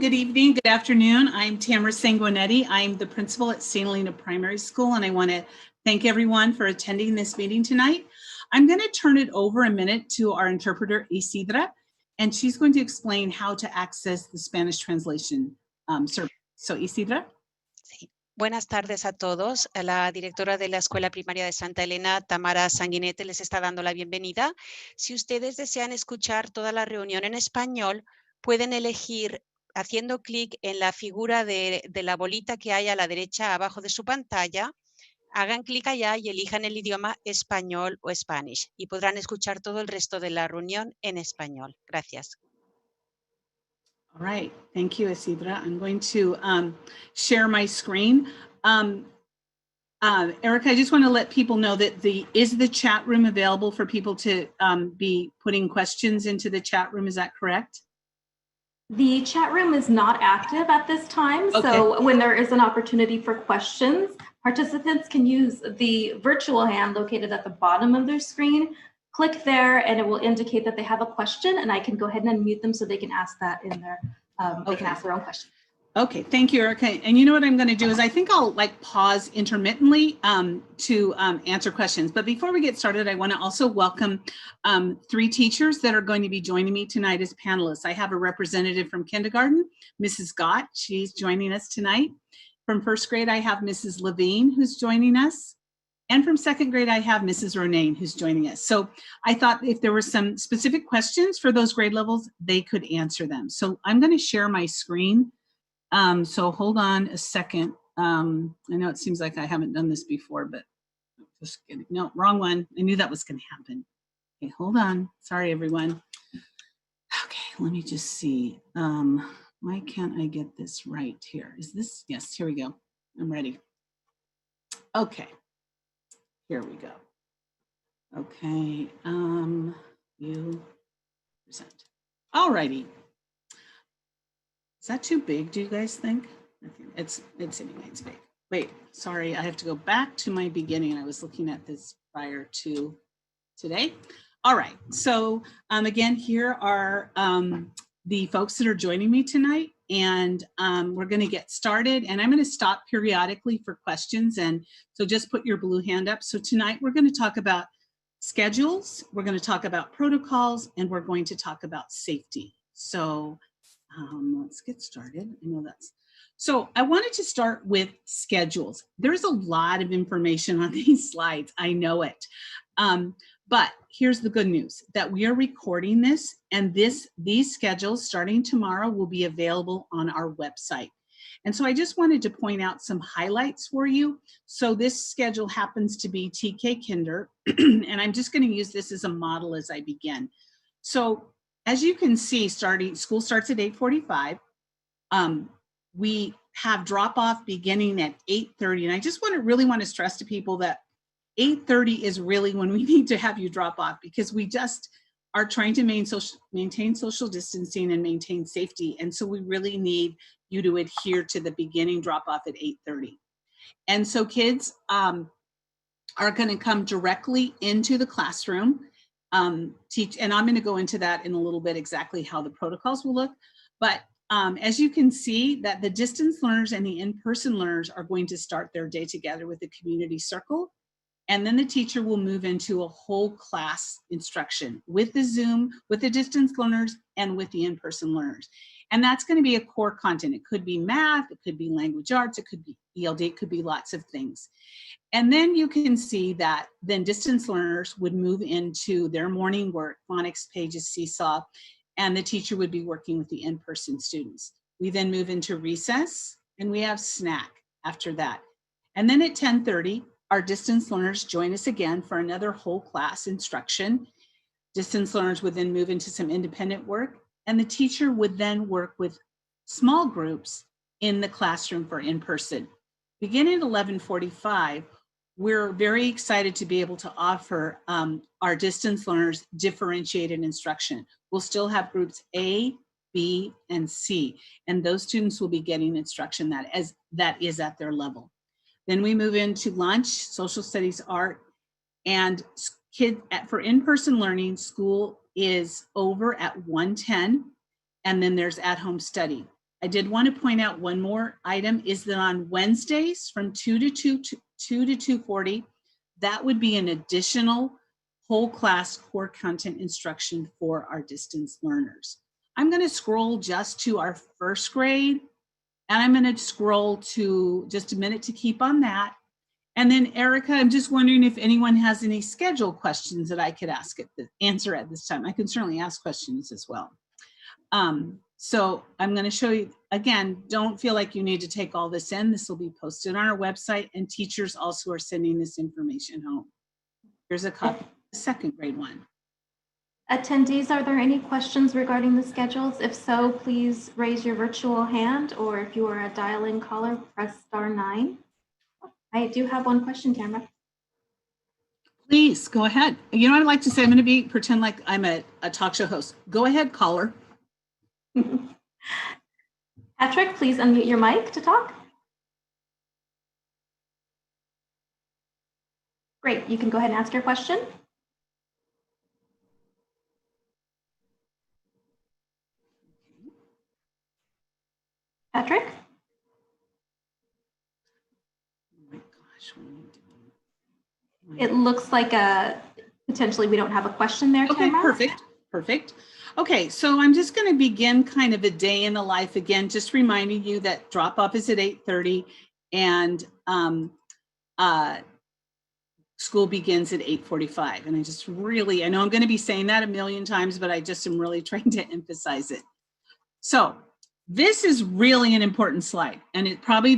good evening, good afternoon. I'm Tamara Sanguinetti. I'm the principal at St. Helena Primary School, and I want to thank everyone for attending this meeting tonight. I'm going to turn it over a minute to our interpreter, Isidra, and she's going to explain how to access the Spanish translation service. So, Isidra. Sí. Buenas tardes a todos. La directora de la Escuela Primaria de Santa Elena, Tamara Sanguinetti, les está dando la bienvenida. Si ustedes desean escuchar toda la reunión en español, pueden elegir haciendo clic en la figura de la bolita que hay a la derecha abajo de su pantalla. Hagan clic allá y elijan el idioma español o Spanish y podrán escuchar todo el resto de la reunión en español. Gracias. All right, thank you, Isidra. I'm going to share my screen. Erica, I just want to let people know that is the chat room available for people to be putting questions into the chat room? Is that correct? The chat room is not active at this time. Okay. So when there is an opportunity for questions, participants can use the virtual hand located at the bottom of their screen. Click there and it will indicate that they have a question, and I can go ahead and unmute them so they can ask that in their, they can ask their own question. Okay, thank you, Erica. And you know what I'm going to do is I think I'll pause intermittently to answer questions. But before we get started, I want to also welcome 3 teachers that are going to be joining me tonight as panelists. I have a representative from kindergarten, Mrs. Gott. She's joining us tonight. From first grade, I have Mrs. Levine, who's joining us. And from second grade, I have Mrs. Ronayne, who's joining us. So I thought if there were some specific questions for those grade levels, they could answer them. So I'm going to share my screen. So hold on a second. I know it seems like I haven't done this before, but just kidding. No, wrong one. I knew that was going to happen. Okay, hold on. Sorry, everyone. Okay, let me just see. Why can't I get this right here? Is this? Yes, here we go. I'm ready. Okay, here we go. Okay, you present. All righty. Is that too big, do you guys think? I think it's anyway, it's big. Wait, sorry, I have to go back to my beginning. I was looking at this prior to today. All right, so again, here are the folks that are joining me tonight, and we're gonna get started, and I'm gonna stop periodically for questions, and so just put your blue hand up. So tonight we're gonna talk about schedules, we're gonna talk about protocols, and we're going to talk about safety. So let's get started. I know that's so. I wanted to start with schedules. There's a lot of information on these slides. I know it. But here's the good news that we are recording this, and these schedules starting tomorrow will be available on our website. And so I just wanted to point out some highlights for you. So this schedule happens to be TK Kinder, and I'm just going to use this as a model as I begin. So as you can see, school starts at 8:45. We have drop-off beginning at 8:30. And I just really want to stress to people that 8:30 is really when we need to have you drop off, because we just are trying to maintain social distancing and maintain safety. And so we really need you to adhere to the beginning drop-off at 8:30. And so kids are going to come directly into the classroom. Teach, and I'm going to go into that in a little bit exactly how the protocols will look. But as you can see, that the distance learners and the in-person learners are going to start their day together with the community circle. And then the teacher will move into a whole class instruction with the Zoom, with the distance learners, and with the in-person learners. And that's going to be a core content. It could be math, it could be language arts, it could be ELD, it could be lots of things. And then you can see that then distance learners would move into their morning work, phonics, pages, seesaw, and the teacher would be working with the in-person students. We then move into recess, and we have snack after that. And then at 10:30, our distance learners join us again for another whole class instruction. Distance learners would then move into some independent work, and the teacher would then work with small groups in the classroom for in-person. Beginning at 11:45, we're very excited to be able to offer our distance learners differentiated instruction. We'll still have groups A, B, and C, and those students will be getting instruction that is at their level. Then we move into lunch, social studies, art, and for in-person learning, school is over at 1:10, and then there's at-home study. I did want to point out one more item is that on Wednesdays from 2 to 2:40, that would be an additional whole class core content instruction for our distance learners. I'm going to scroll just to our first grade, and I'm going to scroll to just a minute to keep on that. And then Erica, I'm just wondering if anyone has any schedule questions that I could answer at this time. I can certainly ask questions as well. So I'm going to show you, again, don't feel like you need to take all this in. This will be posted on our website, and teachers also are sending this information home. Here's a copy, the second grade one. Attendees, are there any questions regarding the schedules? If so, please raise your virtual hand, or if you are a dial-in caller, press *9. I do have one question, Tamara. Please go ahead. You know what I'd like to say? I'm going to pretend like I'm a talk show host. Go ahead, caller. Patrick, please unmute your mic to talk. Great, you can go ahead and ask your question. Patrick? Oh my gosh, what are you doing? It looks like potentially we don't have a question there, Okay, Tamara. perfect. Okay, so I'm just going to begin kind of a day in the life again, just reminding you that drop off is at 8:30 and school begins at 8:45. And I know I'm going to be saying that a million times, but I just am really trying to emphasize it. So this is really an important slide, and it probably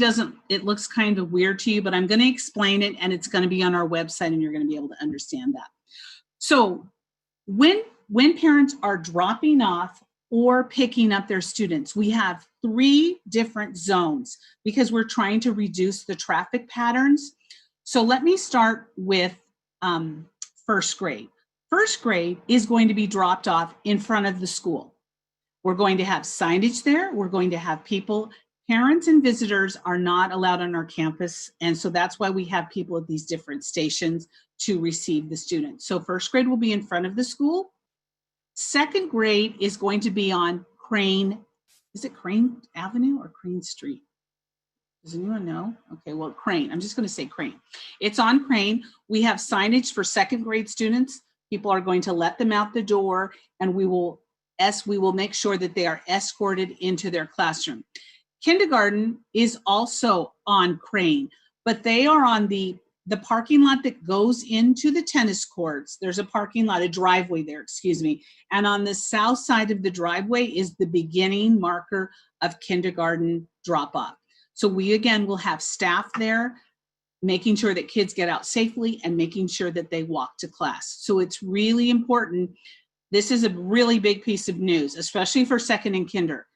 it looks kind of weird to you, but I'm going to explain it, and it's going to be on our website, and you're going to be able to understand that. So when parents are dropping off or picking up their students, we have 3 different zones because we're trying to reduce the traffic patterns. So let me start with first grade. First grade is going to be dropped off in front of the school. We're going to have signage there. We're going to have people. Parents and visitors are not allowed on our campus, and so that's why we have people at these different stations to receive the students. So first grade will be in front of the school. Second grade is going to be on Crane. Is it Crane Avenue or Crane Street? Does anyone know? Okay, well, Crane. I'm just going to say Crane. It's on Crane. We have signage for second grade students. People are going to let them out the door, and we will make sure that they are escorted into their classroom. Kindergarten is also on Crane, but they are on the parking lot that goes into the tennis courts. There's a parking lot, a driveway there, excuse me. And on the south side of the driveway is the beginning marker of kindergarten drop-off. So we, again, will have staff there making sure that kids get out safely and making sure that they walk to class. So it's really important. This is a really big piece of news, especially for second and kinder.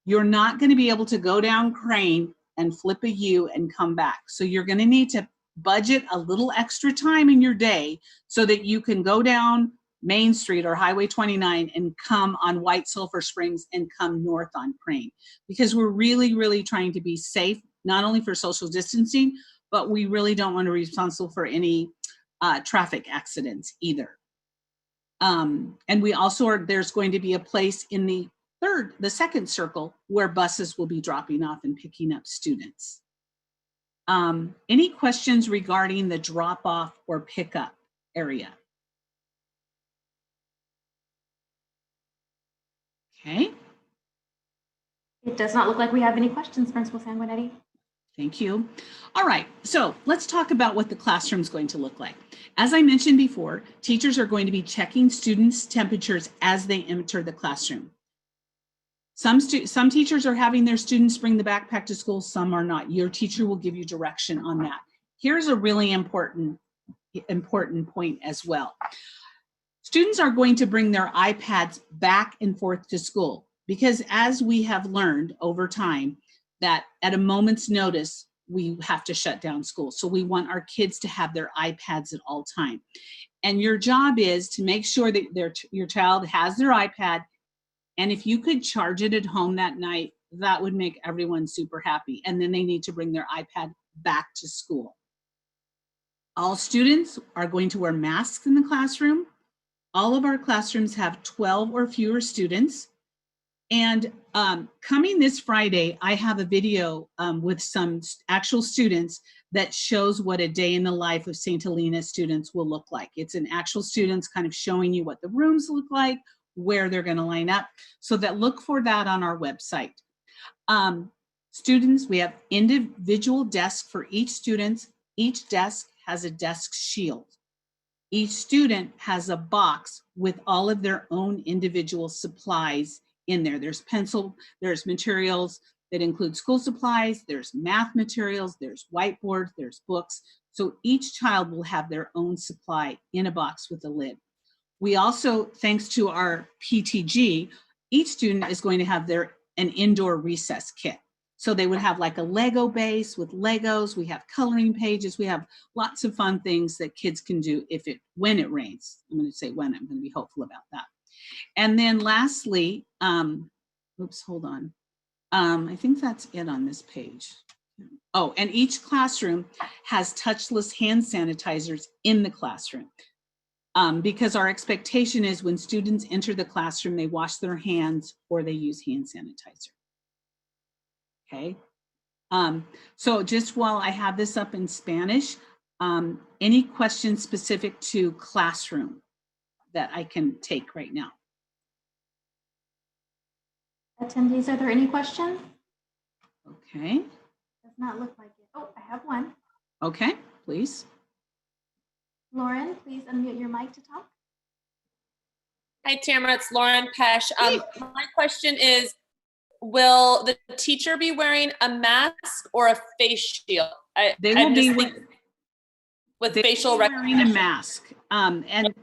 You're not going to be able to go down Crane and flip a U and come back. So you're going to need to budget a little extra time in your day so that you can go down Main Street or Highway 29 and come on White Sulphur Springs and come north on Crane, because we're really, really trying to be safe, not only for social distancing, but we really don't want to be responsible for any traffic accidents either. And we also there's going to be a place in the second circle where buses will be dropping off and picking up students. Any questions regarding the drop off or pickup area? Okay. It does not look like we have any questions, Principal Sanguinetti. Thank you. All right, so let's talk about what the classroom is going to look like. As I mentioned before, teachers are going to be checking students' temperatures as they enter the classroom. Some teachers are having their students bring the backpack to school, some are not. Your teacher will give you direction on that. Here's a really important point as well. Students are going to bring their iPads back and forth to school because, as we have learned over time, that at a moment's notice, we have to shut down school. So we want our kids to have their iPads at all time. And your job is to make sure that your child has their iPad. And if you could charge it at home that night, that would make everyone super happy. And then they need to bring their iPad back to school. All students are going to wear masks in the classroom. All of our classrooms have 12 or fewer students. And coming this Friday, I have a video with some actual students that shows what a day in the life of St. Helena students will look like. It's an actual students kind of showing you what the rooms look like, where they're going to line up. So that look for that on our website. Students, we have individual desks for each student. Each desk has a desk shield. Each student has a box with all of their own individual supplies in there. There's pencil, there's materials that include school supplies, there's math materials, there's whiteboards, there's books. So each child will have their own supply in a box with a lid. We also, thanks to our PTG, each student is going to have an indoor recess kit. So they would have like a Lego base with Legos. We have coloring pages. We have lots of fun things that kids can do when it rains. I'm going to say when, I'm going to be hopeful about that. And then lastly, oops, hold on. I think that's it on this page. Oh, and each classroom has touchless hand sanitizers in the classroom. Because our expectation is when students enter the classroom, they wash their hands or they use hand sanitizer. Okay. So just while I have this up in Spanish, any questions specific to classroom that I can take right now? Attendees, are there any questions? Okay. Does not look like it. Oh, I have one. Okay, please. Lauren, please unmute your mic to talk. Hi, Tamara, it's Lauren Pesh. My question is, will the teacher be wearing a mask or a face shield? They will be with facial recognition. Wearing a mask. And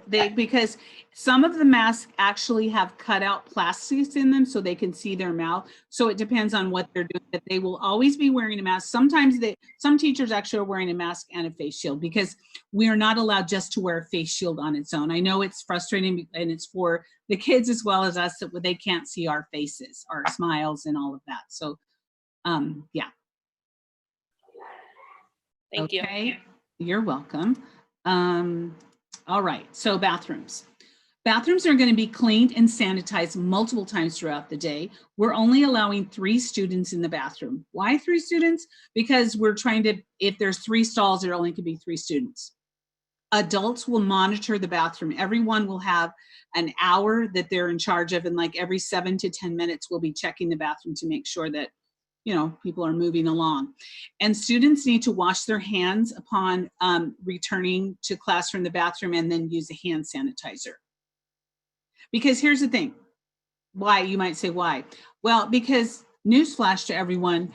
they, because some of the masks actually have cut out plastics in them so they can see their mouth. So it depends on what they're doing, but they will always be wearing a mask. Sometimes some teachers actually are wearing a mask and a face shield because we are not allowed just to wear a face shield on its own. I know it's frustrating and it's for the kids as well as us that they can't see our faces, our smiles and all of that. So yeah. Thank you. You're welcome. All right, so bathrooms. Bathrooms are going to be cleaned and sanitized multiple times throughout the day. We're only allowing 3 students in the bathroom. Why 3 students? Because we're trying to, if there's 3 stalls, there only can be 3 students. Adults will monitor the bathroom. Everyone will have an hour that they're in charge of, and like every 7 to 10 minutes, we'll be checking the bathroom to make sure that people are moving along. And students need to wash their hands upon returning to class from the bathroom and then use a hand sanitizer. Because here's the thing, why, you might say why? Well, because newsflash to everyone,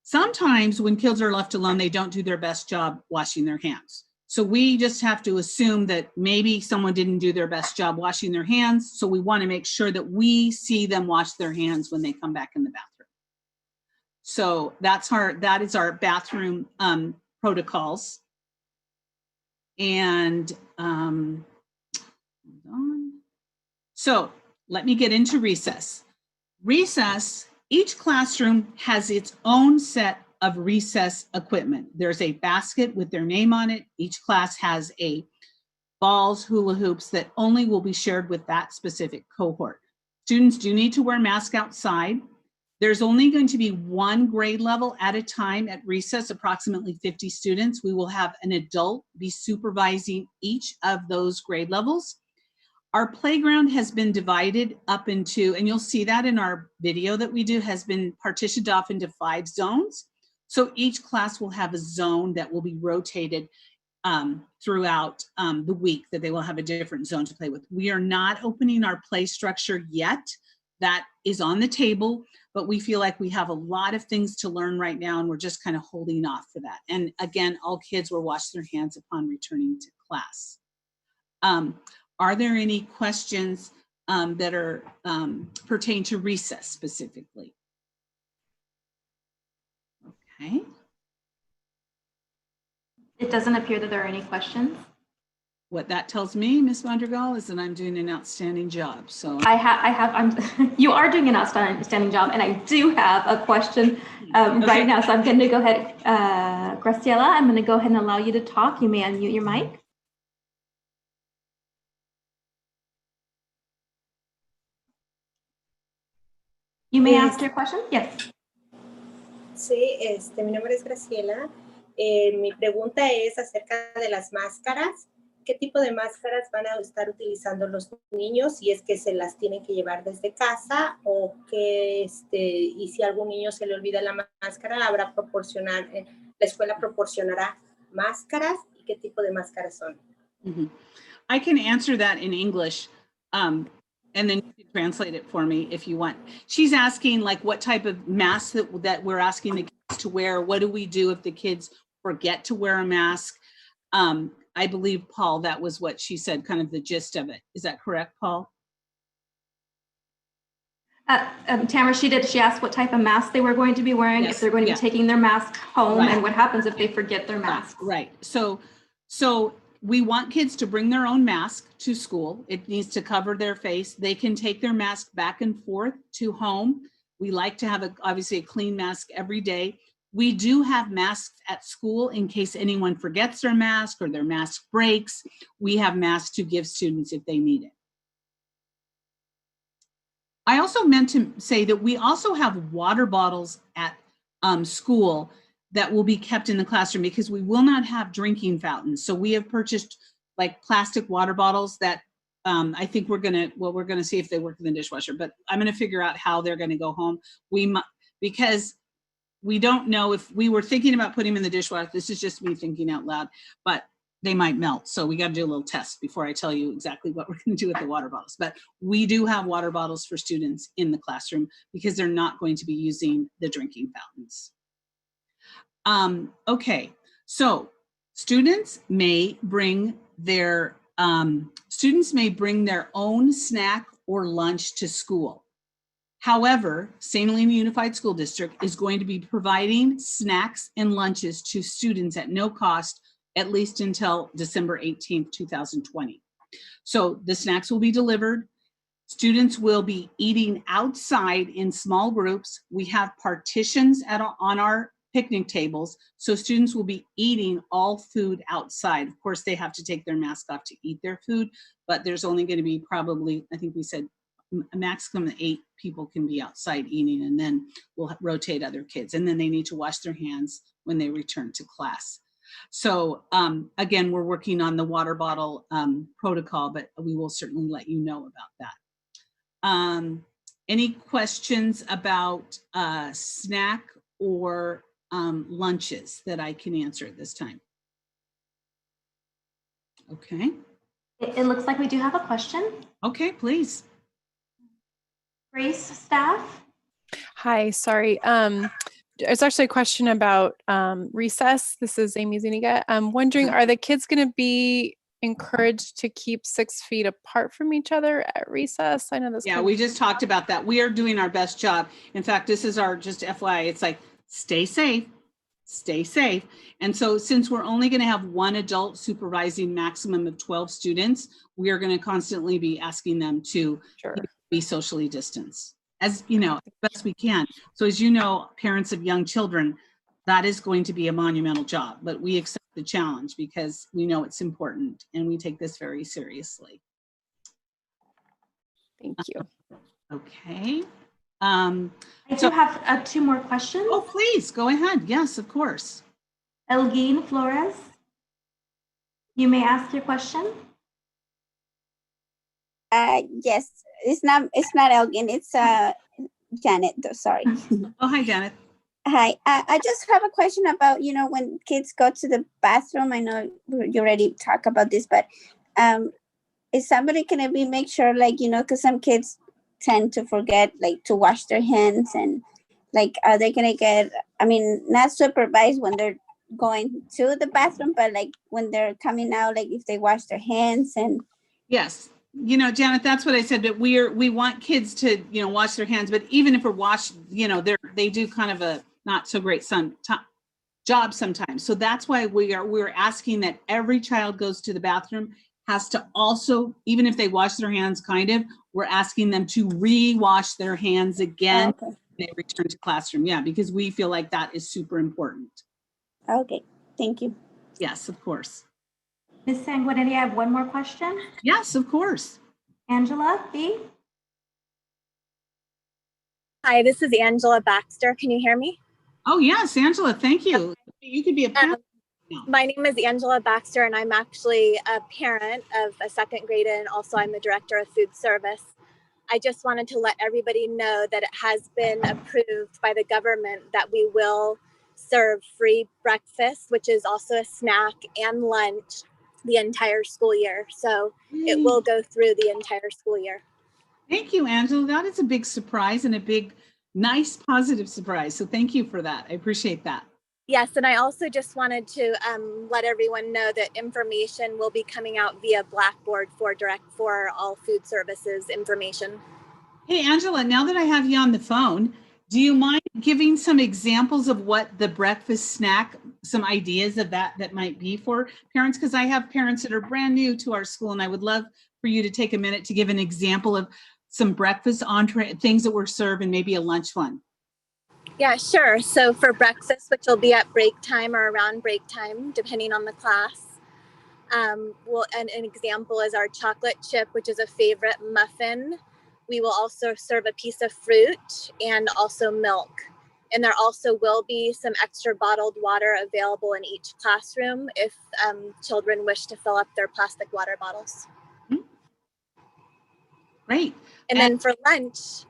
sometimes when kids are left alone, they don't do their best job washing their hands. So we just have to assume that maybe someone didn't do their best job washing their hands. So we want to make sure that we see them wash their hands when they come back in the bathroom. So that is our bathroom protocols. And hold on. So let me get into recess. Recess, each classroom has its own set of recess equipment. There's a basket with their name on it. Each class has a balls, hula hoops that only will be shared with that specific cohort. Students do need to wear masks outside. There's only going to be 1 grade level at a time at recess, approximately 50 students. We will have an adult be supervising each of those grade levels. Our playground has been divided up into, and you'll see that in our video that we do, has been partitioned off into 5 zones. So each class will have a zone that will be rotated throughout the week, that they will have a different zone to play with. We are not opening our play structure yet. That is on the table, but we feel like we have a lot of things to learn right now, and we're just kind of holding off for that. And again, all kids will wash their hands upon returning to class. Are there any questions that are pertain to recess specifically? Okay. It doesn't appear that there are any questions. What that tells me, Ms. Vandergaal, is that I'm doing an outstanding job. So you are doing an outstanding job, and I do have a question right now. So I'm going to go ahead, Graciela, I'm going to go ahead and allow you to talk. You may unmute your mic. You may ask your question. Yes. Sí, mi nombre es Graciela. Mi pregunta es acerca de las máscaras. ¿Qué tipo de máscaras van a estar utilizando los niños? Si es que se las tienen que llevar desde casa o que, y si a algún niño se le olvida la máscara, la escuela proporcionará máscaras y qué tipo de máscaras son. Mm-hmm. I can answer that in English, and then you can translate it for me if you want. She's asking like what type of mask that we're asking the kids to wear. What do we do if the kids forget to wear a mask? I believe, Paul, that was what she said, kind of the gist of it. Is that correct, Paul? Tamara, she asked what type of mask they were going to be wearing, Yes, if they're going to yeah. be taking their mask home, Right. and what happens if they forget their mask. Right. So we want kids to bring their own mask to school. It needs to cover their face. They can take their mask back and forth to home. We like to have obviously a clean mask every day. We do have masks at school in case anyone forgets their mask or their mask breaks. We have masks to give students if they need it. I also meant to say that we also have water bottles at school that will be kept in the classroom because we will not have drinking fountains. So we have purchased like plastic water bottles that I think we're gonna see if they work in the dishwasher, but I'm gonna figure out how they're gonna go home. Because we don't know if we were thinking about putting them in the dishwasher. This is just me thinking out loud, but they might melt. So we got to do a little test before I tell you exactly what we're going to do with the water bottles. But we do have water bottles for students in the classroom because they're not going to be using the drinking fountains. Okay, so students may bring their own snack or lunch to school. However, St. Helena Unified School District is going to be providing snacks and lunches to students at no cost, at least until December 18th, 2020. So the snacks will be delivered. Students will be eating outside in small groups. We have partitions on our picnic tables, so students will be eating all food outside. Of course, they have to take their mask off to eat their food, but there's only going to be probably, I think we said, a maximum of 8 people can be outside eating, and then we'll rotate other kids. And then they need to wash their hands when they return to class. So again, we're working on the water bottle protocol, but we will certainly let you know about that. Any questions about snack or lunches that I can answer at this time? Okay. It looks like we do have a question. Okay, please. Grace staff. Hi, sorry. It's actually a question about recess. This is Amy Zuniga. I'm wondering, are the kids going to be encouraged to keep 6 feet apart from each other at recess? I know this. Yeah, we just talked about that. We are doing our best job. In fact, this is our, just FYI, it's like, stay safe, stay safe. And so since we're only going to have one adult supervising maximum of 12 students, we are going to constantly be asking them to be socially distanced, as you know, as best we can. So as you know, parents of young children, that is going to be a monumental job, but we accept the challenge because we know it's important and we take this very seriously. Thank you. Okay. I do have 2 more questions. Oh, please go ahead. Yes, of course. Elgin Flores, you may ask your question. Yes, it's not Elgin, it's Janet, sorry. Oh, hi, Janet. Hi, I just have a question about, when kids go to the bathroom. I know you already talked about this, but is somebody gonna make sure, because some kids tend to forget, to wash their hands, and are they gonna get, not supervised when they're going to the bathroom, but when they're coming out, if they wash their hands? And yes, Janet, that's what I said, that we want kids to, wash their hands, but even if we're washed, they do kind of a not so great job sometimes. So that's why we're asking that every child goes to the bathroom has to also, even if they wash their hands, we're asking them to re-wash their hands again when they return to classroom. Yeah, because we feel like that is super important. Okay, thank you. Yes, of course. Ms. Sanguinetti, I have one more question. Yes, of course. Angela B. Hi, this is Angela Baxter. Can you hear me? Oh, yes, Angela, thank you. You could be a parent. My name is Angela Baxter, and I'm actually a parent of a second grader, and also I'm the director of food service. I just wanted to let everybody know that it has been approved by the government that we will serve free breakfast, which is also a snack, and lunch the entire school year. So it will go through the entire school year. Thank you, Angela. That is a big surprise and a big, nice, positive surprise. So thank you for that. I appreciate that. Yes, and I also just wanted to let everyone know that information will be coming out via Blackboard for all food services information. Hey, Angela, now that I have you on the phone, do you mind giving some examples of what the breakfast snack, some ideas of that might be for parents? Because I have parents that are brand new to our school, and I would love for you to take a minute to give an example of some breakfast entree, things that were served, and maybe a lunch one. Yeah, sure. So for breakfast, which will be at break time or around break time, depending on the class, an example is our chocolate chip, which is a favorite muffin. We will also serve a piece of fruit and also milk. And there also will be some extra bottled water available in each classroom if children wish to fill up their plastic water bottles. Great. And then for lunch,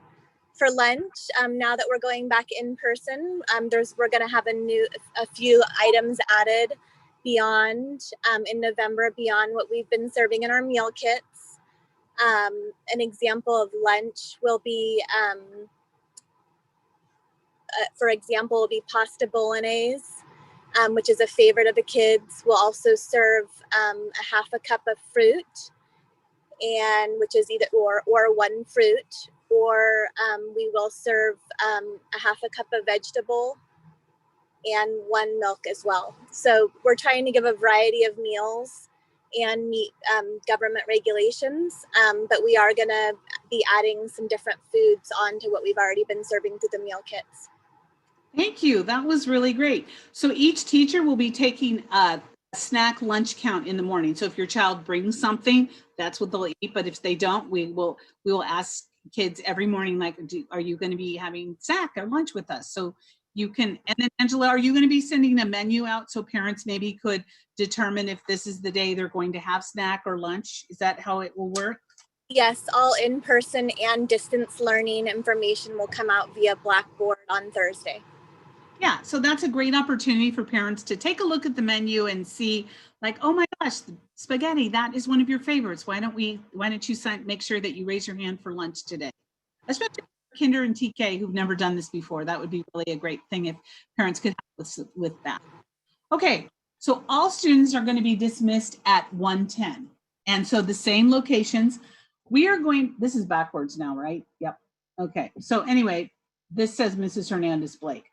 now that we're going back in person, we're going to have a few items added beyond in November, beyond what we've been serving in our meal kits. An example of lunch will be, for example, will be pasta bolognese, which is a favorite of the kids. We'll also serve a half a cup of fruit, and which is either or one fruit, or we will serve a half a cup of vegetable and one milk as well. So we're trying to give a variety of meals and meet government regulations, but we are going to be adding some different foods onto what we've already been serving through the meal kits. Thank you. That was really great. So each teacher will be taking a snack lunch count in the morning. So if your child brings something, that's what they'll eat. But if they don't, we will ask kids every morning, like, are you going to be having snack or lunch with us? So you can, and then Angela, are you going to be sending a menu out so parents maybe could determine if this is the day they're going to have snack or lunch? Is that how it will work? Yes, all in-person and distance learning information will come out via Blackboard on Thursday. Yeah, so that's a great opportunity for parents to take a look at the menu and see, like, oh my gosh, spaghetti, that is one of your favorites. Why don't you make sure that you raise your hand for lunch today? Especially Kinder and TK who've never done this before. That would be really a great thing if parents could help us with that. Okay, so all students are going to be dismissed at 1:10. And so the same locations. We are going, this is backwards now, right? Yep. Okay, so anyway, this says Mrs. Hernandez Blake.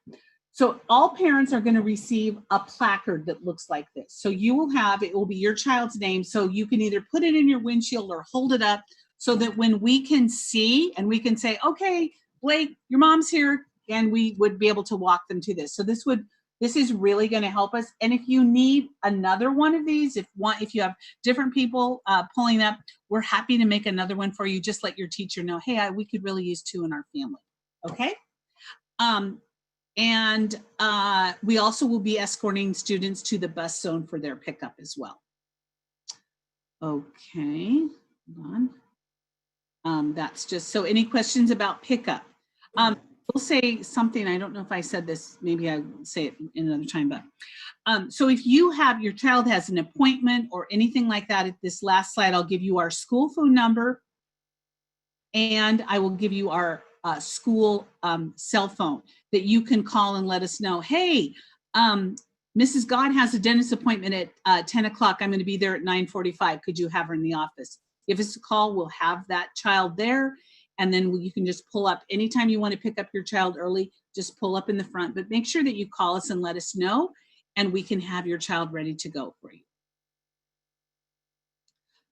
So all parents are going to receive a placard that looks like this. So you will have, it will be your child's name. So you can either put it in your windshield or hold it up so that when we can see and we can say, okay, Blake, your mom's here, and we would be able to walk them to this. So this is really going to help us. And if you need another one of these, if you have different people pulling up, we're happy to make another one for you. Just let your teacher know, hey, we could really use 2 in our family. Okay. And we also will be escorting students to the bus zone for their pickup as well. Okay, hold on. That's just, so any questions about pickup? We'll say something, I don't know if I said this, maybe I will say it in another time, but so if your child has an appointment or anything like that, at this last slide, I'll give you our school phone number and I will give you our school cell phone that you can call and let us know, hey, Mrs. God has a dentist appointment at 10 o'clock. I'm going to be there at 9:45. Could you have her in the office? Give us a call. We'll have that child there. And then you can just pull up anytime you want to pick up your child early, just pull up in the front. But make sure that you call us and let us know, and we can have your child ready to go for you.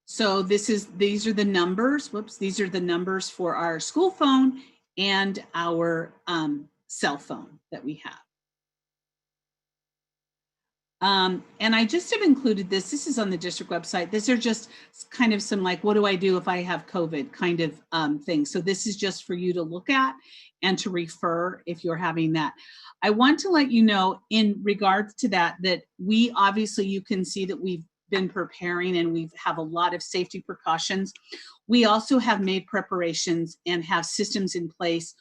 So these are the numbers. Whoops, these are the numbers for our school phone and our cell phone that we have. And I just have included this. This is on the district website. These are just kind of some like, what do I do if I have COVID kind of things. So this is just for you to look at and to refer if you're having that. I want to let you know in regards to that, that we obviously, you can see that we've been preparing and we have a lot of safety precautions. We also have made preparations and have systems in place.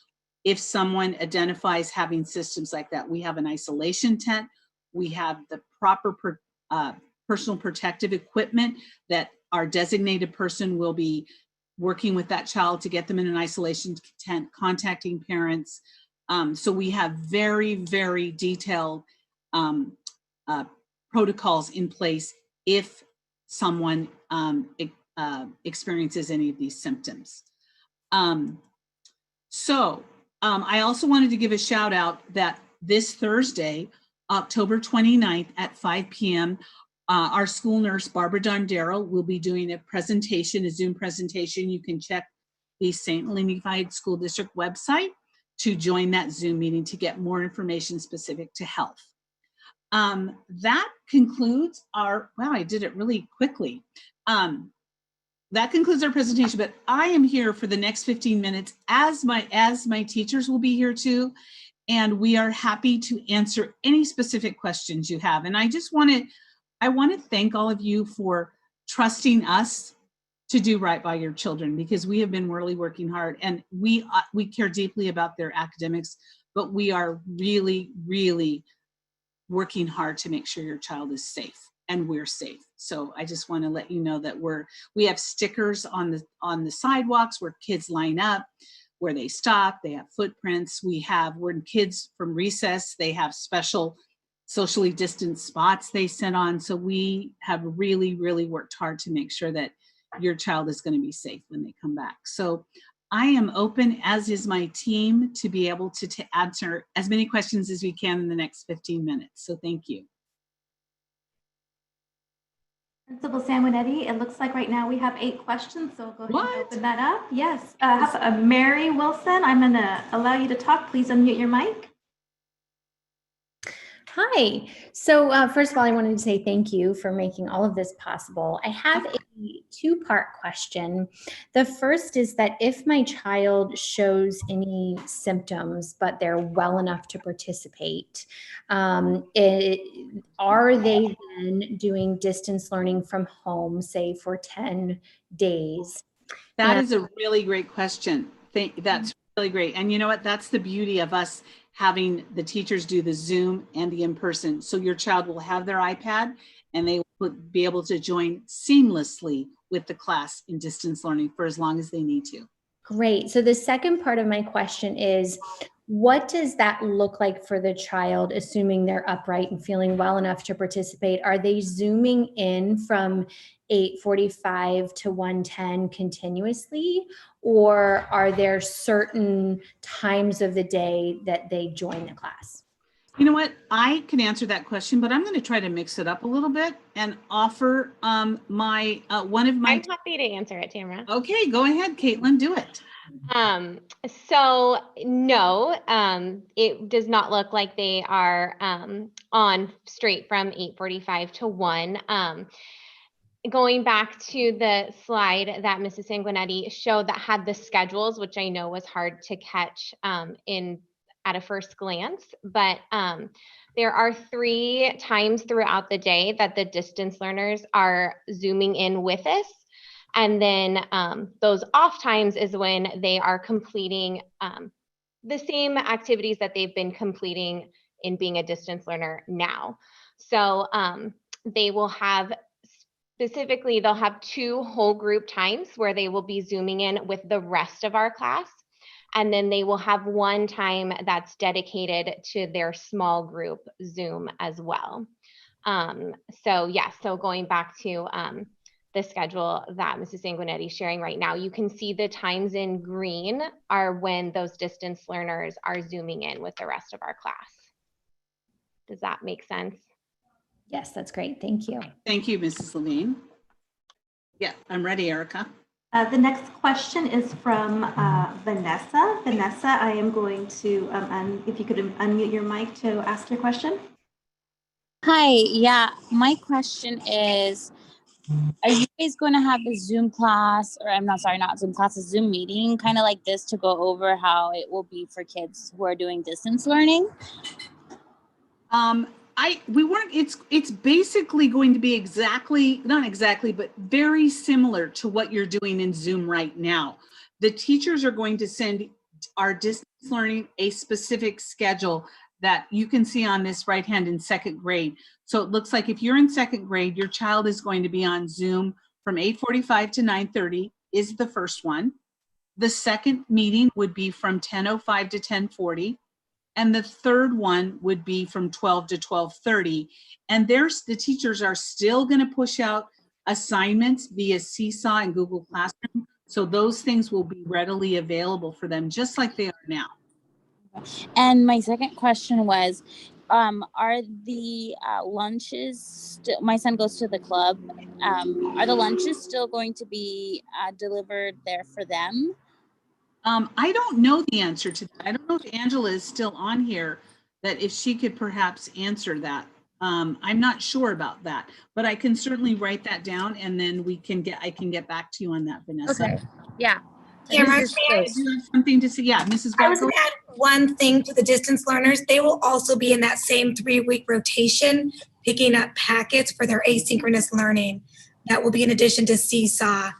If someone identifies having systems like that, we have an isolation tent. We have the proper personal protective equipment that our designated person will be working with that child to get them in an isolation tent, contacting parents. So we have very, very detailed protocols in place if someone experiences any of these symptoms. I also wanted to give a shout out that this Thursday, October 29th at 5 p.m., our school nurse, Barbara Dondero, will be doing a presentation, a Zoom presentation. You can check the St. Helena Unified School District website to join that Zoom meeting to get more information specific to health. That concludes our, wow, I did it really quickly. That concludes our presentation, but I am here for the next 15 minutes as my teachers will be here too. And we are happy to answer any specific questions you have. And I want to thank all of you for trusting us to do right by your children, because we have been really working hard and we care deeply about their academics, but we are really, really working hard to make sure your child is safe and we're safe. So I just want to let you know that we have stickers on the sidewalks where kids line up, where they stop, they have footprints. When kids from recess, they have special socially distanced spots they sit on. So we have really, really worked hard to make sure that your child is going to be safe when they come back. So I am open, as is my team, to be able to answer as many questions as we can in the next 15 minutes. So thank you. Principal Sanguinetti, it looks like right now we have 8 questions, so go ahead and open that up. Yes, Mary Wilson, I'm going to allow you to talk. Please unmute your mic. Hi. So first of all, I wanted to say thank you for making all of this possible. I have a 2-part question. The first is that if my child shows any symptoms, but they're well enough to participate, are they then doing distance learning from home, say for 10 days? That is a really great question. That's really great. And you know what? That's the beauty of us having the teachers do the Zoom and the in-person. So your child will have their iPad and they will be able to join seamlessly with the class in distance learning for as long as they need to. Great. So the second part of my question is, what does that look like for the child, assuming they're upright and feeling well enough to participate? Are they Zooming in from 8:45 to 1:10 continuously, or are there certain times of the day that they join the class? You know what? I can answer that question, but I'm going to try to mix it up a little bit and offer one of my. I'm happy to answer it, Tamara. Okay, go ahead, Caitlin, do it. So no, it does not look like they are on straight from 8:45 to 1. Going back to the slide that Mrs. Sanguinetti showed that had the schedules, which I know was hard to catch at a first glance, but there are 3 times throughout the day that the distance learners are Zooming in with us. And then those off times is when they are completing the same activities that they've been completing in being a distance learner now. So they will have, specifically, they'll have 2 whole group times where they will be Zooming in with the rest of our class. And then they will have 1 time that's dedicated to their small group Zoom as well. So going back to the schedule that Mrs. Sanguinetti is sharing right now, you can see the times in green are when those distance learners are Zooming in with the rest of our class. Does that make sense? Yes, that's great. Thank you. Thank you, Mrs. Levine. Yeah, I'm ready, Erica. The next question is from Vanessa. Vanessa, I am going to, if you could unmute your mic to ask your question. Hi, yeah, my question is, are you guys going to have a Zoom class, or I'm not sorry, not Zoom class, a Zoom meeting kind of like this to go over how it will be for kids who are doing distance learning? It's basically going to be not exactly, but very similar to what you're doing in Zoom right now. The teachers are going to send our distance learning a specific schedule that you can see on this right hand in second grade. So it looks like if you're in second grade, your child is going to be on Zoom from 8:45 to 9:30 is the first one. The second meeting would be from 10:05 to 10:40. And the third one would be from 12 to 12:30. And the teachers are still going to push out assignments via Seesaw and Google Classroom. So those things will be readily available for them, just like they are now. And my second question was, are the lunches, my son goes to the club, are the lunches still going to be delivered there for them? I don't know the answer to that. I don't know if Angela is still on here, that if she could perhaps answer that. I'm not sure about that, but I can certainly write that down, and then I can get back to you on that, Vanessa. Okay. Yeah. Tamara, Do you have something to say? Yeah, Mrs. I was Gargo. going to add one thing to the distance learners. They will also be in that same 3-week rotation, picking up packets for their asynchronous learning. That will be in addition to Seesaw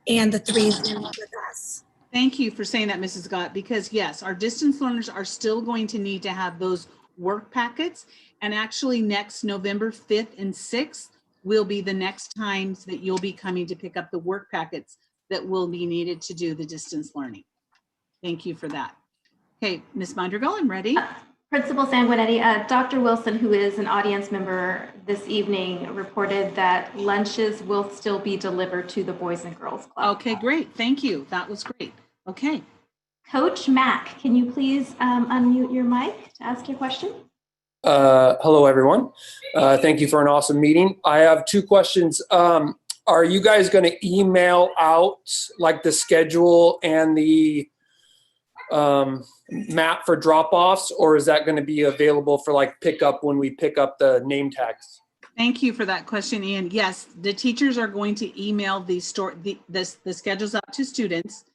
and the 3 Zooms with us. Thank you for saying that, Mrs. Gott, because yes, our distance learners are still going to need to have those work packets. And actually next November 5th and 6th will be the next times that you'll be coming to pick up the work packets that will be needed to do the distance learning. Thank you for that. Okay, Ms. Mondragal, I'm ready. Principal Sanguinetti, Dr. Wilson, who is an audience member this evening, reported that lunches will still be delivered to the Boys and Girls Club. Okay, great. Thank you. That was great. Okay. Coach Mack, can you please unmute your mic to ask your question? Hello, everyone. Thank you for an awesome meeting. I have 2 questions. Are you guys going to email out like the schedule and the map for drop-offs, or is that going to be available for like pickup when we pick up the name tags? Thank you for that question, Ian. Yes, the teachers are going to email the schedules out to students,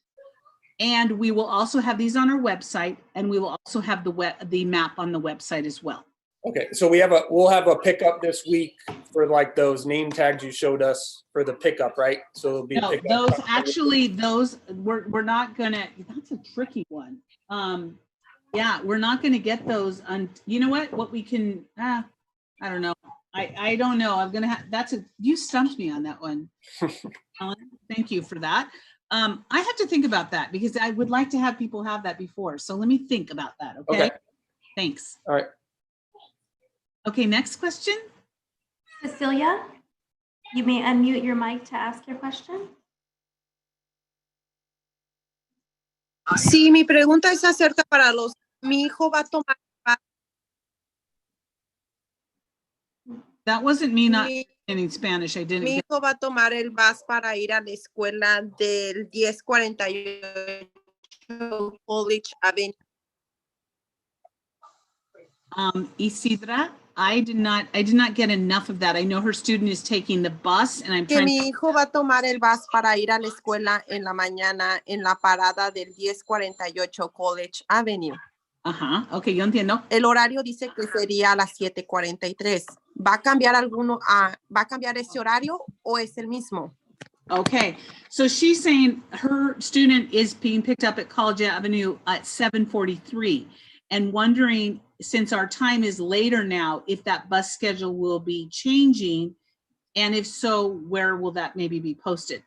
and we will also have these on our website, and we will also have the map on the website as well. Okay, so we'll have a pickup this week for like those name tags you showed us for the pickup, right? So it'll be no, we're not gonna. That's a tricky one. Yeah, we're not gonna get those. You know what we can. I don't know. I don't know. I'm gonna have. You stumped me on that one. Thank you for that. I have to think about that because I would like to have people have that before. So let me think about that. Okay. Thanks. All right. Okay, next question. Cecilia, you may unmute your mic to ask your question. Sí, mi pregunta es acerca para los. Mi hijo va a tomar. That wasn't me not in Spanish. I didn't. Mi hijo va a tomar el bus para ir a la escuela del 1048 College Avenue. Isidra, I did not get enough of that. I know her student is taking the bus, and I'm que mi hijo va a tomar el bus para ir a la escuela en la mañana en la parada del 1048 College Avenue. Ajá, ok, yo entiendo. El horario dice que sería a las 7:43. ¿Va a cambiar va a cambiar ese horario o es el mismo? Okay, so she's saying her student is being picked up at College Avenue at 7:43 and wondering, since our time is later now, if that bus schedule will be changing, and if so, where will that maybe be posted?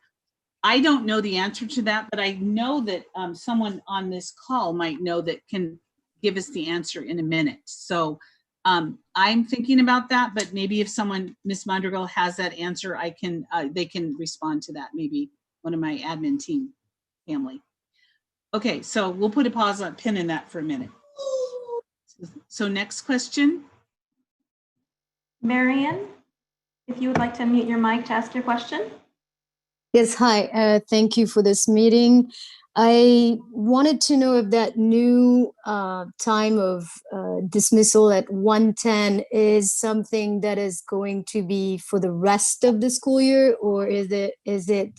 I don't know the answer to that, but I know that someone on this call might know that can give us the answer in a minute. So I'm thinking about that, but maybe if someone, Ms. Mondragal, has that answer, they can respond to that, maybe one of my admin team family. Okay, so we'll put a pin in that for a minute. So next question. Marianne, if you would like to unmute your mic to ask your question. Yes, hi. Thank you for this meeting. I wanted to know if that new time of dismissal at 1:10 is something that is going to be for the rest of the school year, or is it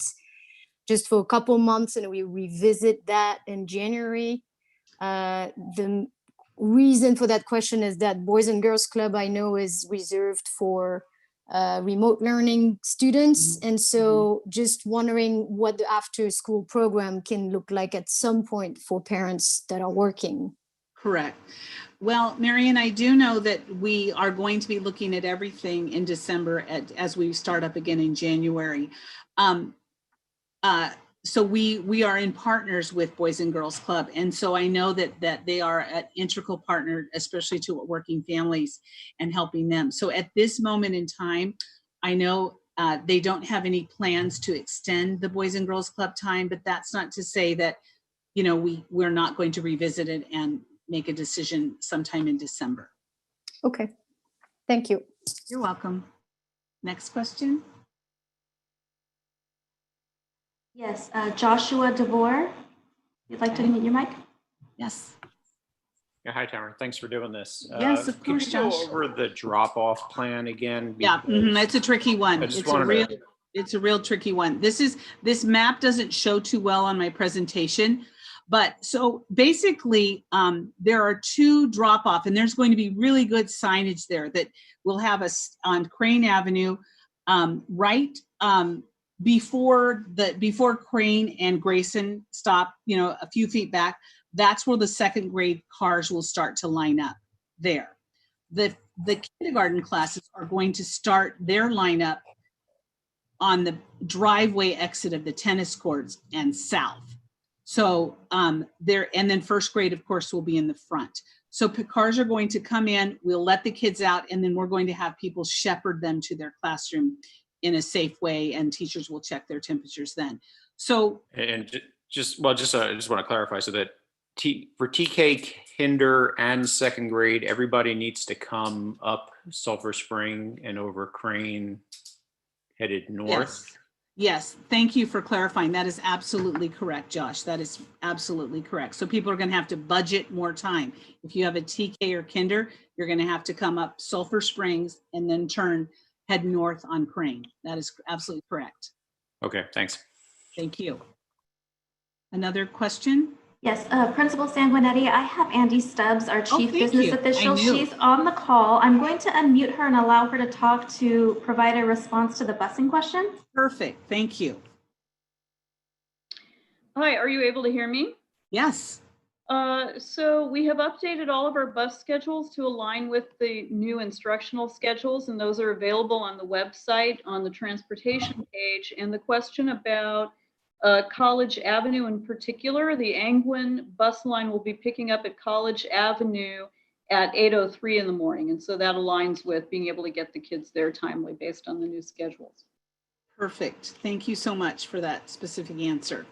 just for a couple months and we revisit that in January? The reason for that question is that Boys and Girls Club, I know, is reserved for remote learning students. And so just wondering what the after school program can look like at some point for parents that are working. Correct. Well, Marian, I do know that we are going to be looking at everything in December as we start up again in January. So we are in partners with Boys and Girls Club. And so I know that they are an integral partner, especially to working families and helping them. So at this moment in time, I know they don't have any plans to extend the Boys and Girls Club time, but that's not to say that, you know, we're not going to revisit it and make a decision sometime in December. Okay, thank you. You're welcome. Next question. Yes, Joshua DeVore, you'd like to unmute your mic? Yes. Yeah, hi, Tamara. Thanks for doing this. Yes, of course, Could you go Josh. over the drop-off plan again? Yeah, it's a tricky one. It's a real tricky one. This map doesn't show too well on my presentation, but so basically there are two drop-off, and there's going to be really good signage there that will have us on Crane Avenue, right before Crane and Grayson stop, you know, a few feet back. That's where the second grade cars will start to line up there. The kindergarten classes are going to start their lineup on the driveway exit of the tennis courts and south. So and then first grade, of course, will be in the front. So cars are going to come in, we'll let the kids out, and then we're going to have people shepherd them to their classroom in a safe way, and teachers will check their temperatures then. So, And I just want to clarify so that for TK, kinder, and second grade, everybody needs to come up Sulphur Spring and over Crane, headed north. Yes, thank you for clarifying. That is absolutely correct, Josh. That is absolutely correct. So people are going to have to budget more time. If you have a TK or kinder, you're going to have to come up Sulphur Springs and then head north on Crane. That is absolutely correct. Okay, thanks. Thank you. Another question? Yes, Principal Sanguinetti, I have Andy Stubbs, our Chief Business Official. She's on the call. I'm going to unmute her and allow her to talk to provide a response to the busing question. Perfect, thank you. Hi, are you able to hear me? Yes. So we have updated all of our bus schedules to align with the new instructional schedules, and those are available on the website on the transportation page. And the question about College Avenue in particular, the Angwin bus line will be picking up at College Avenue at 8:03 in the morning. And so that aligns with being able to get the kids there timely based on the new schedules. Perfect. Thank you so much for that specific answer.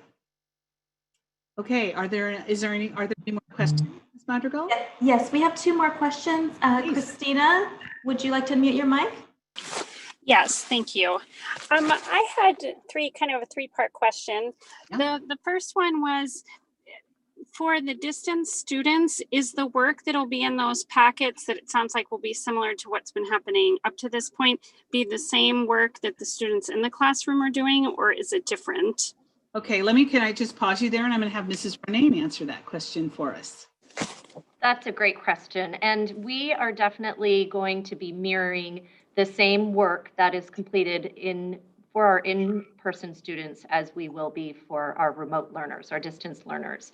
Okay, are there any more questions, Ms. Madrigal? Yes, we have two more questions. Christina, would you like to unmute your mic? Yes, thank you. I had a three-part question. Yeah. The first one was, for the distance students, is the work that'll be in those packets that it sounds like will be similar to what's been happening up to this point, be the same work that the students in the classroom are doing, or is it different? Okay, can I just pause you there, and I'm going to have Mrs. Renee answer that question for us. That's a great question. And we are definitely going to be mirroring the same work that is completed for our in-person students as we will be for our remote learners, our distance learners.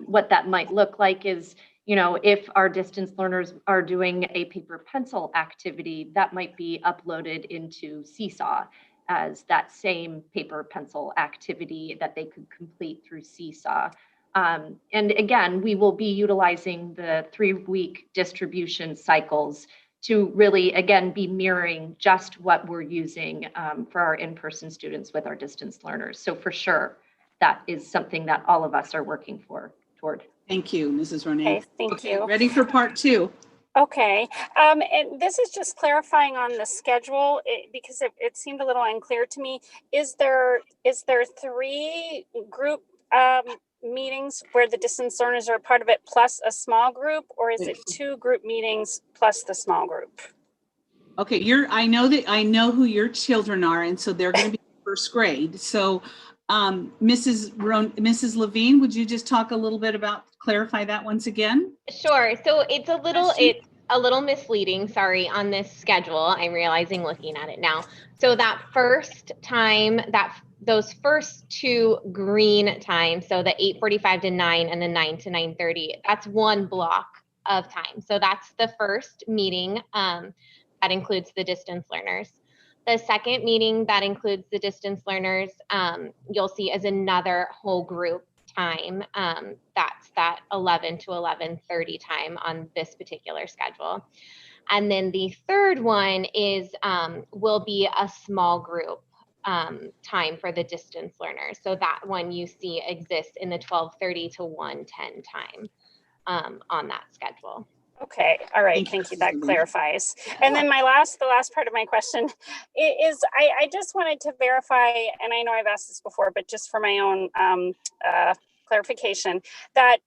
What that might look like is, if our distance learners are doing a paper pencil activity, that might be uploaded into Seesaw as that same paper pencil activity that they could complete through Seesaw. And again, we will be utilizing the 3-week distribution cycles to really, again, be mirroring just what we're using for our in-person students with our distance learners. So for sure, that is something that all of us are working toward. Thank you, Mrs. Renee. Okay, thank you. Ready for part 2. Okay, and this is just clarifying on the schedule because it seemed a little unclear to me. Is there 3 meetings where the distance learners are a part of it plus a small group, or is it 2 group meetings plus the small group? Okay, I know who your children are, and so they're going to be first grade. So, Mrs. Levine, would you just talk a little bit about, clarify that once again? Sure. So it's a little misleading, sorry, on this schedule. I'm realizing looking at it now. So that first time, those first 2 green times, so the 8:45 to 9 and the 9 to 9:30, that's one block of time. So that's the first meeting that includes the distance learners. The second meeting that includes the distance learners, you'll see as another whole group time. That's that 11 to 11:30 time on this particular schedule. And then the third one is will be a small group time for the distance learners. So that one you see exists in the 12:30 to 1:10 time on that schedule. Okay, all right, thank you, that clarifies. And then the last part of my question is, I just wanted to verify, and I know I've asked this before, but just for my own clarification, that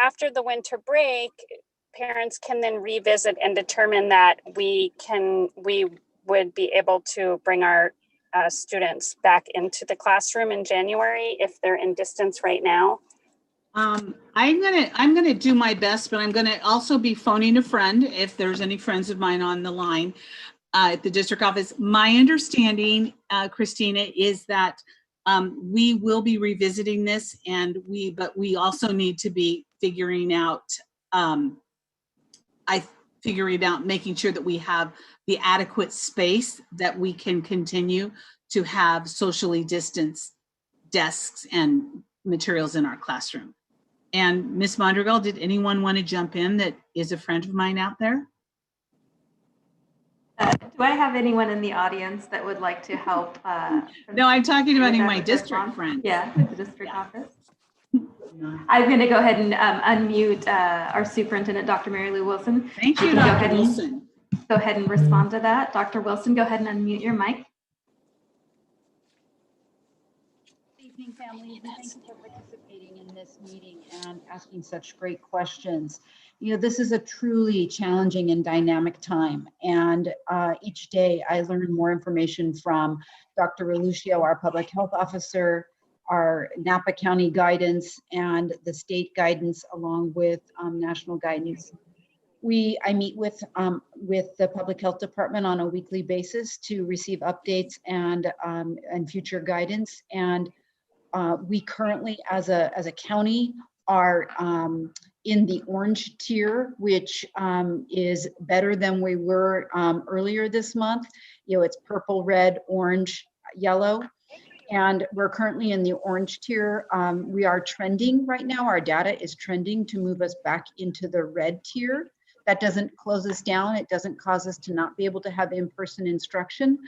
after the winter break, parents can then revisit and determine that we would be able to bring our students back into the classroom in January if they're in distance right now. I'm gonna do my best, but I'm gonna also be phoning a friend if there's any friends of mine on the line at the district office. My understanding, Christina, is that we will be revisiting this, but we also need to be figuring out making sure that we have the adequate space that we can continue to have socially distanced desks and materials in our classroom. And Ms. Mondragal, did anyone want to jump in that is a friend of mine out there? Do I have anyone in the audience that would like to help? No, I'm talking about my district friend. Yeah, the district office. I'm going to go ahead and unmute our superintendent, Dr. Mary Lou Wilson. Thank you, Dr. Wilson. Go ahead and respond to that. Dr. Wilson, go ahead and unmute your mic. Good evening, families, and thank you for participating in this meeting and asking such great questions. You know, this is a truly challenging and dynamic time, and each day I learn more information from Dr. Reluccio, our public health officer, our Napa County guidance, and the state guidance, along with national guidance. I meet with the public health department on a weekly basis to receive updates and future guidance. And we currently, as a county, are in the orange tier, which is better than we were earlier this month. You know, it's purple, red, orange, yellow. And we're currently in the orange tier. We are trending right now. Our data is trending to move us back into the red tier. That doesn't close us down. It doesn't cause us to not be able to have in-person instruction.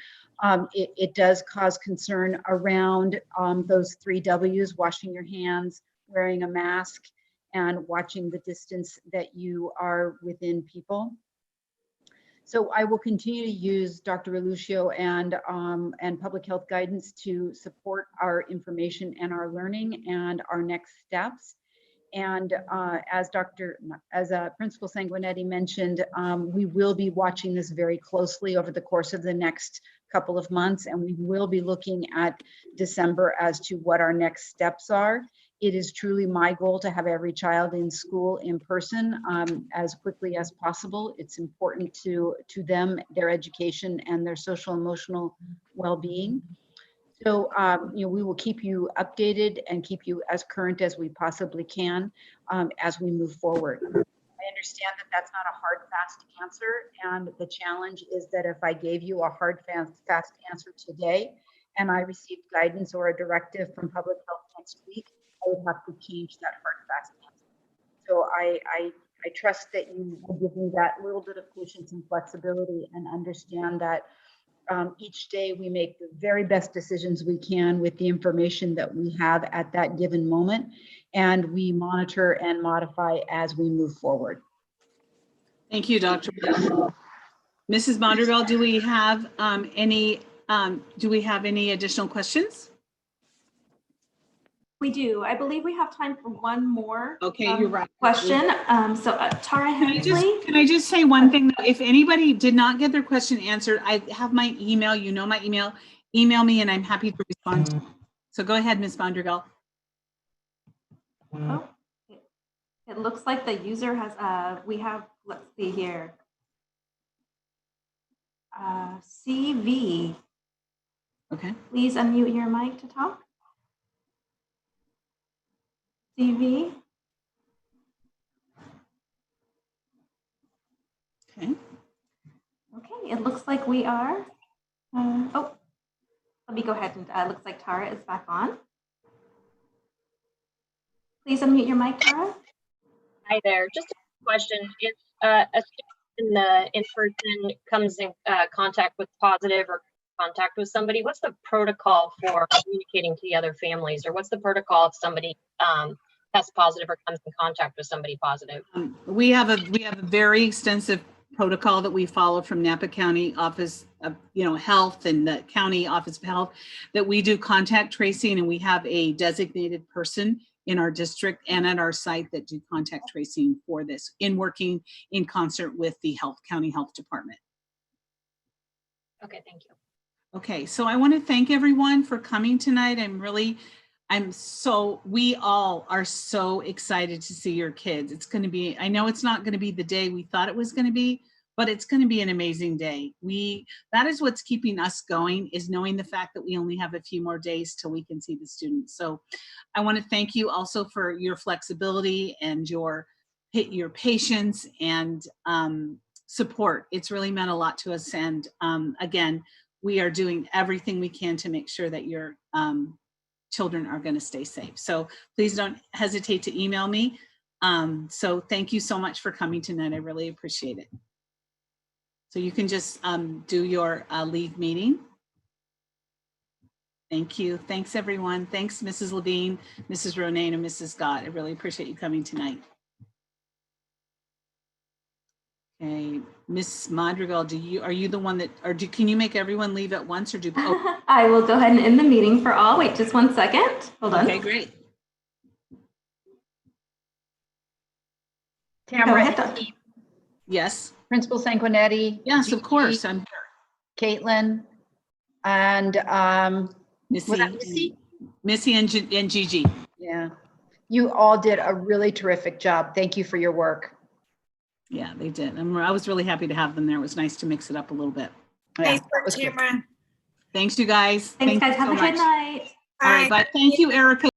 It does cause concern around those 3 W's: washing your hands, wearing a mask, and watching the distance that you are within people. So I will continue to use Dr. Reluccio and public health guidance to support our information and our learning and our next steps. And as Principal Sanguinetti mentioned, we will be watching this very closely over the course of the next couple of months, and we will be looking at December as to what our next steps are. It is truly my goal to have every child in school in person as quickly as possible. It's important to them, their education, and their social emotional well-being. So, you know, we will keep you updated and keep you as current as we possibly can as we move forward. I understand that that's not a hard, fast answer. And the challenge is that if I gave you a hard, fast answer today, and I received guidance or a directive from public health next week, I would have to change that hard, fast answer. So I trust that you will give me that little bit of patience and flexibility and understand that each day we make the very best decisions we can with the information that we have at that given moment, and we monitor and modify as we move forward. Thank you, Dr. Mrs. Mondragal, do we have any additional questions? We do. I believe we have time for one more. Okay, you're right. Question. Tara Hensley. Can I just say one thing? If anybody did not get their question answered, I have my email. You know my email. Email me, and I'm happy to respond to you. So go ahead, Ms. Mondregal. Oh, it looks like the user has. We have. Let's see here. CV. Okay. Please unmute your mic to talk. CV. Okay. Okay, it looks like we are. Oh, let me go ahead and looks like Tara is back on. Please unmute your mic, Tara. Hi there. Just a question. If a student in the in-person comes in contact with positive or contact with somebody, what's the protocol for communicating to the other families, or what's the protocol if somebody tests positive or comes in contact with somebody positive? We have a very extensive protocol that we follow from Napa County Office of Health and the County Office of Health, that we do contact tracing, and we have a designated person in our district and at our site that do contact tracing for this, in working in concert with the County Health Department. Okay, thank you. Okay, so I want to thank everyone for coming tonight. We all are so excited to see your kids. It's going to be, I know it's not going to be the day we thought it was going to be, but it's going to be an amazing day. That is what's keeping us going, is knowing the fact that we only have a few more days till we can see the students. So I want to thank you also for your flexibility and your patience and support. It's really meant a lot to us. And again, we are doing everything we can to make sure that your children are going to stay safe. So please don't hesitate to email me. So thank you so much for coming tonight. I really appreciate it. So you can just do your leave meeting. Thank you. Thanks, everyone. Thanks, Mrs. Levine, Mrs. Ronayne, and Mrs. Scott. I really appreciate you coming tonight. Okay, Miss Madrigal, are you the one that, or can you make everyone leave at once, or do? Oh. I will go ahead and end the meeting for all. Wait just 1 second. Hold on. Okay, great. Tamara, yes. Principal Sanguinetti. Yes, Gigi, of course. I'm here. Caitlin, and Missy and Gigi. Yeah, you all did a really terrific job. Thank you for your work. Yeah, they did. I was really happy to have them there. It was nice to mix it up a little bit. Nice work, Tamara. Thanks, you guys. Thanks, guys. You Have a good night. All right, bye. Thank you, Erica.